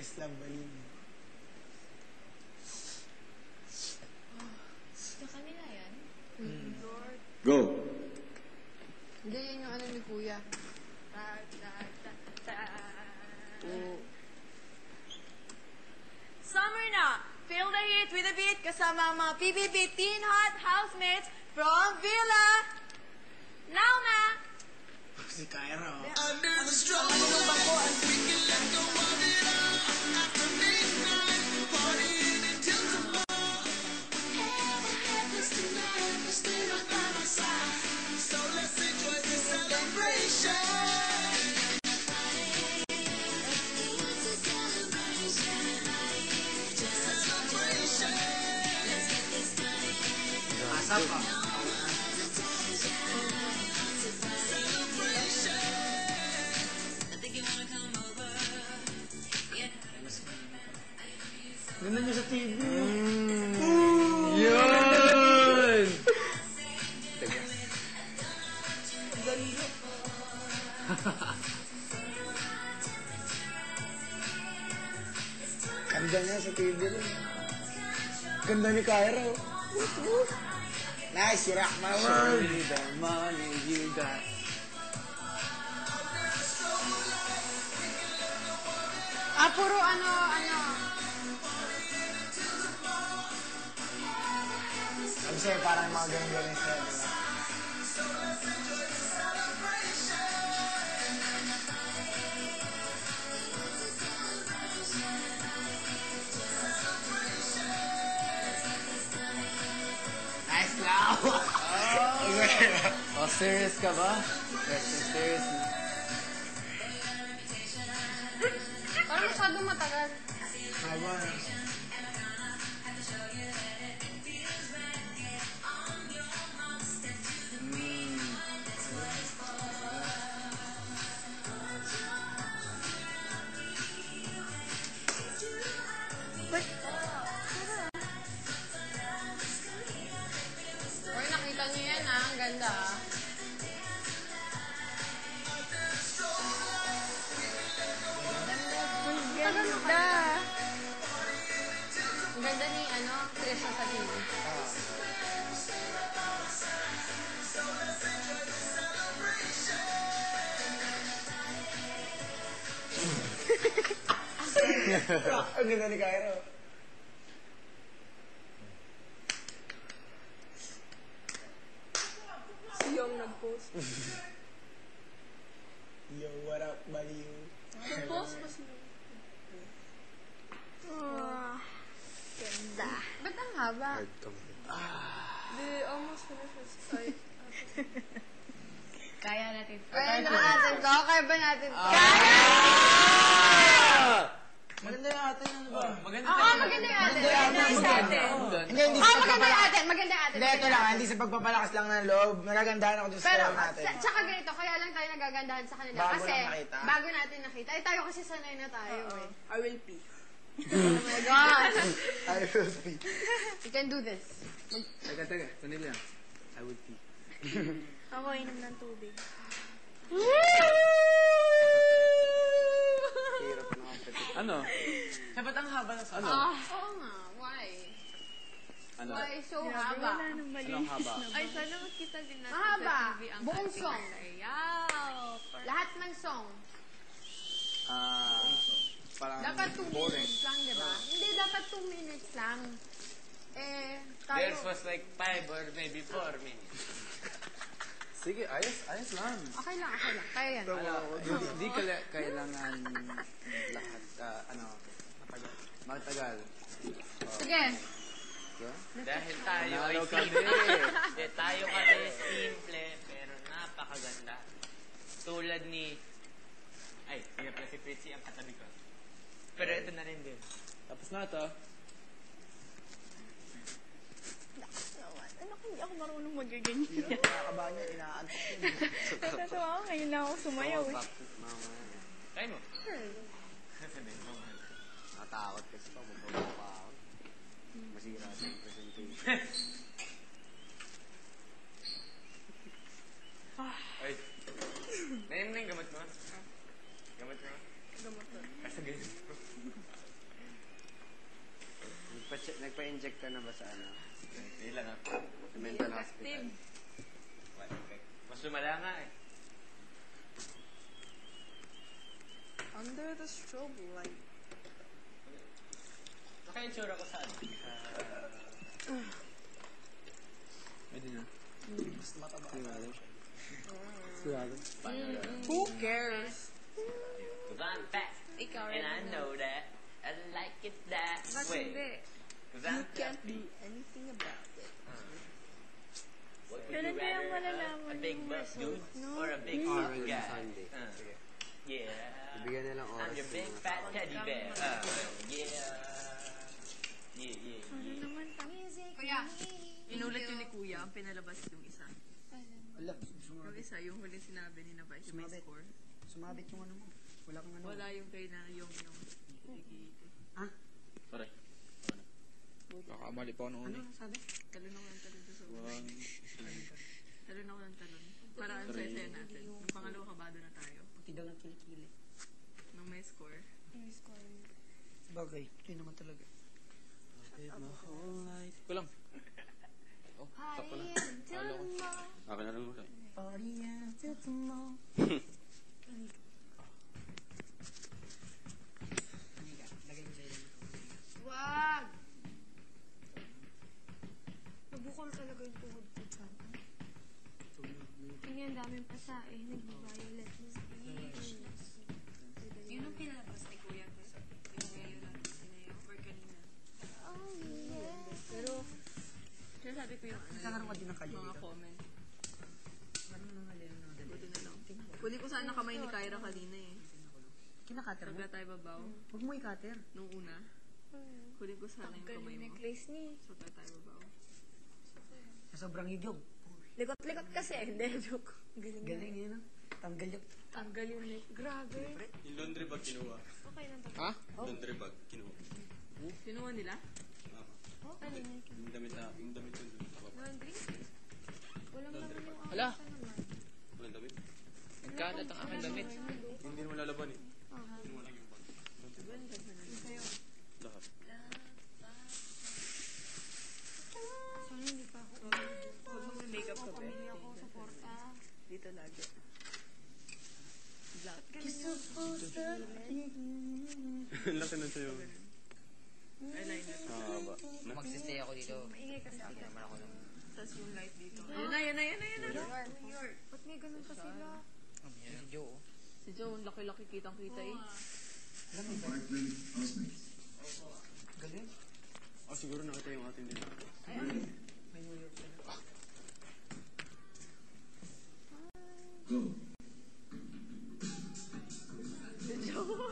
Islam Balin. Sa kanila yan? Go! Hindi, yun yung ano ni Kuya. Summer na! Feel the heat with a beat kasama ang mga PBB Teen Hot housemates from Villa! Now na! Si Kyra, oh. Under the struggle, I'm thinking let go of it all. After midnight, partying until tomorrow. Heaven help us tonight, but stay right by my side. So let's enjoy this celebration. Asap, ah. Ganda niyo sa TV. Yun! Ganda niya sa TV rin. Ganda ni Kyra, oh. Nice, you rock my world. Show me the money you got. Puro ano. Sabi sa'yo, parang mga ganun-ganun sa'yo, diba? Nice now! Oh, serious ka ba? Serious na. Parang masyadong matagal. Haba. Uy, nakita niyo yan ah. Ang ganda ah. Ganda! Ang ganda ni Trisha sa TV. Ang ganda ni Kyra. Si Yong nag-post. Yo, what up, Baliw? Nag-post ba si Yong? Ganda. Ba't ang haba? They almost finished it. Kaya natin. Kaya naman natin to? Kaya ba natin to? Maganda yung atin, ano ba? Maganda Oo, maganda yung atin. Maganda yung atin. Hindi, hindi sa Maganda yung pagpapalakas. atin. Maganda yung atin. Hindi, ito lang. Hindi sa pagpapalakas lang ng loob. Nagagandahan ako dun sa Pero, story natin. tsaka ganito, kaya lang tayo nagagandahan sa kanila. Bago Kasi, lang nakita. bago natin nakita. Eh, tayo kasi sanay na tayo eh. I will pee. Oh my God. I will be. You can do this. Taga. Sanil lang. I would pee. Ako inom ng tubig. Hirap na kapatid. Ano? Dapat ang haba na sa Ano? Oo nga. Why? Ano? Why so haba? Anong haba? Ay, sana makita din natin Mahaba. sa TV ang Buong ating song. layout. Lahat ng song. Parang Dapat 2 boring. minutes lang, di ba? Hindi, dapat 2 minutes lang. Eh, tayo... Theirs was like 5 or maybe 4 minutes. Sige, ayos lang. Okay lang. Kaya yan. Hindi kailangan lahat, matagal. Sige. Diba? Dahil tayo ay Nanalo kami. simple. Tayo kasi simple, pero napakaganda. Tulad ni... Ay, hindi pala si Fritzy ang katabi ko. Pero ito na rin din. Tapos na ito. Ano kung hindi ako marunong magaganyan? Nakakabahan niya, inaantok yun. Natatawa ako, ngayon lang ako sumayaw eh. Try mo. Natakot kasi pa, magbabaw pa ako. Masira sa presentation. Ay. Nainom na yung gamot mo? Gamot mo? Gamot na. Kasi ganyan mo. Nagpa-inject ka na ba sa ano? Hindi lang ah. Sa mental hospital? What effect? Mas lumala nga eh. Under the strobe light. Naka-insure ako saan? Pwede na. Mas mataba. Who cares? Cause I'm fat. Ikaw And rin I na. know that. I like it that Ba't way. hindi? Cause You I'm can't fluffy. do anything about it. What would Kailan you kaya rather malalaman have? A big yung butt result, dude no? or a big Ah, fat early guy? Sunday. Sige. Yeah. Bigyan nilang oras. I'm your big yung- fat teddy bear. Yeah. Yeah. Ano naman tayo? Kuya, inulit yun ni Kuya, ang pinalabas yung isa. Wala, Yung sumabit. isa, yung huling sinabi ni na Vice, may Sumabit. score. Sumabit yung ano mo. Wala kang ano. Wala yung kay na yung Sorry. Kakamali pa ako noon. Ano sabi? talon ako ng talon sa sobrang. Talon ako ng talon. Para ang saya natin. Nung pangalawa kabado na tayo. Puti daw ng kilikili. Nung may score. Bagay, puti naman talaga. Kulang. Akin na rin mo sa'yo. Lagay ko sa'yo. Wag! Nabukol talaga yung tuhod ko dyan. Tingnan, daming pasahe. Nag-violet na speech. Yun ang pinalabas ni Kuya. Yung ngayon natin sinayo. Or kanina. Oh, yeah. Pero, sinasabi ko yung Nagkakaroon ka din ng kalye mga dito. comment. Ano nang halina na dali? Buti na lang. Huli ko sana kamay ni Kyra kanina eh. Kinakater mo? Sagla tayo babaw. Huwag mo ikater. Nung una. Huli ko sana yung kamay mo. necklace ni. Sagla tayo babaw. Sa sobrang higog. Likot-likot kasi. Hindi, joke. Galing. Galing yun ah. Tanggal yung... Tanggal yung neck. Grabe. Yung laundry bag kinuha. Okay lang tayo. Ha? Laundry bag kinuha. Sinuha nila? Ano yun? Yung damit yun dun sa baba. Laundry? Walang naman yung Hala. naman. Walang damit? Nagkalat ang aking damit. Hindi naman lalaban eh. Kinuha lang yung bag. Lahat. Sana hindi pa ako. Huwag mo may makeup ka ba? Pamili ako sa Porta. Dito lagi. Black. Ang laki nun sa'yo. Eyeliner. Nakakaba. Magsistay ako dito. Maingay kasi sila. Naman ako ng... Tapos yung light dito. Yun na, yun na, yun na, yun na. Ba't may ganun pa sila? Si Joe. Si Joe, ang laki-laki kitang-kita eh. Galing. Oh, siguro nakita yung atin din. May New York sila. Si Joe.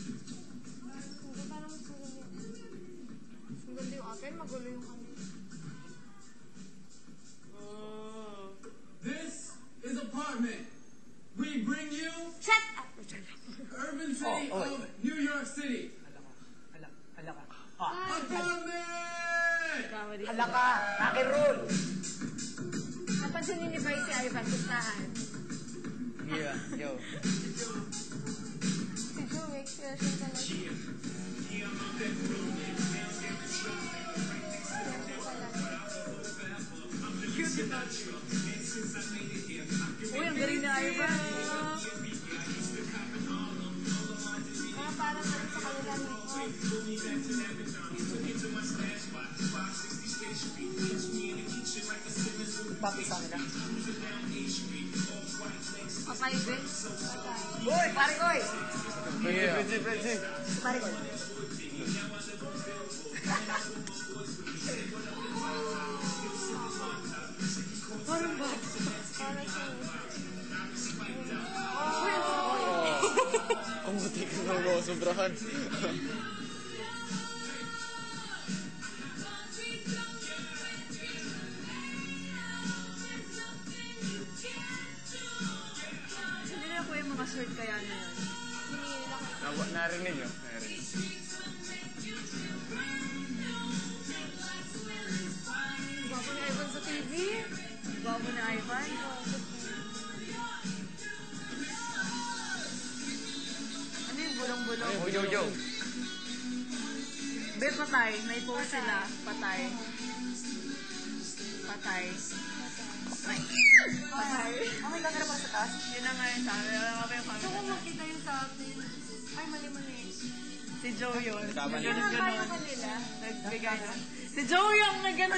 Hindi, parang mas maganda yun. Mas maganda yung akin, magulo yung kanila. This is Apartment. We bring you Shut up! Urban City Oh, of New York City. Hala ka. Apartment! Kamali. Hala ka. Rock and roll. Napansin niyo ni Vice si Ivan, gustahan. Yeah, yo. Si Joe, expression talaga. Uy, ang galing na Ivan. Kaya parang ano sa kanila ni Papi sa akin ah. Papay, Ben. Uy, pare ko eh. Fredzy. Pare ko. Parang ba? Parang siya. Ang buti ka na mo, sobrahan. Hindi na ako yung mga short kaya na yun. Narinig nyo? Narinig. Gwapo ni Ivan sa TV. Gwapo na Ivan. Ano yung bulong-bulong? tulong. Oh, Jojo. Be, patay. May post sila. Patay. Patay. Patay. Oh my God, para sa taas. Yun na nga yung sabi. Wala nga ba yung Gusto ko comment? makita yung sa akin. Ay, mali-mali. Si Joe yun. Kasama Hindi Ganun, naman tayo ganun. kanila. Nagbigay na. Si Joe yung nag-ganon